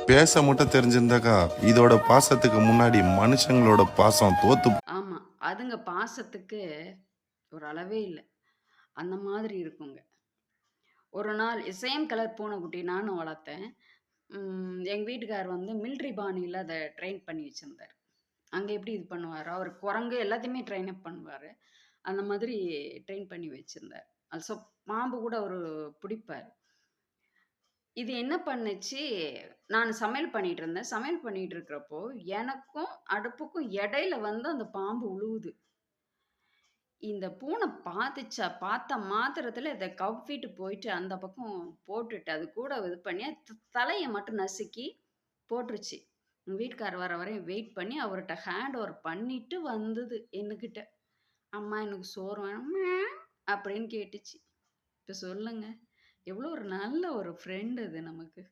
பேச மட்டும் தெரிஞ்சிருந்தாக்கா, இதோட பாசத்துக்கு முன்னாடி மனுஷங்களோட பாசம் தோத்து ஆமா. அதுங்க பாசத்துக்கு ஒரு அளவே இல்ல. அந்த மாதிரி இருக்குங்க. ஒரு நாள் சேம் கலர் பூனைக்குட்டி நானும் வளர்த்தேன். எங்க வீட்டுக்காரர் வந்து மிலிட்ரி பாணியில அத ட்ரெயின் பண்ணி வச்சிருந்தாரு. அங்க எப்படி இது பண்ணுவாரு, அவரு குரங்கு எல்லாத்தையுமே ட்ரெயின் அப் பண்ணுவாரு. அந்த மாதிரி ட்ரெயின் பண்ணி வச்சிருந்தாரு. ஆல்சோ பாம்பு கூட அவரு பிடிப்பாரு. இது என்ன பண்ணுச்சு, நான் சமையல் பண்ணிட்டு இருந்தேன். சமையல் பண்ணிட்டு இருக்கிறப்போ, எனக்கும் அடுப்புக்கும் இடையில வந்து அந்த பாம்பு உழுவுது. இந்த பூனை பார்த்துச்சா, பார்த்த மாத்திரத்தில இத கவ்விட்டு போயிட்டு அந்த பக்கம் போட்டுட்டு, அது கூட இது பண்ணி தலைய மட்டும் நசுக்கி போட்டுருச்சு. எங்க வீட்டுக்காரர் வர வரையும் வெயிட் பண்ணி அவர்ட்ட ஹேண்ட் ஓவர் பண்ணிட்டு வந்தது என்கிட்ட. "அம்மா எனக்கு சோறு வேணும்" அப்படின்னு கேட்டுச்சு. இப்ப சொல்லுங்க. எவ்வளோ ஒரு நல்ல ஒரு ஃப்ரெண்ட் அது நமக்கு.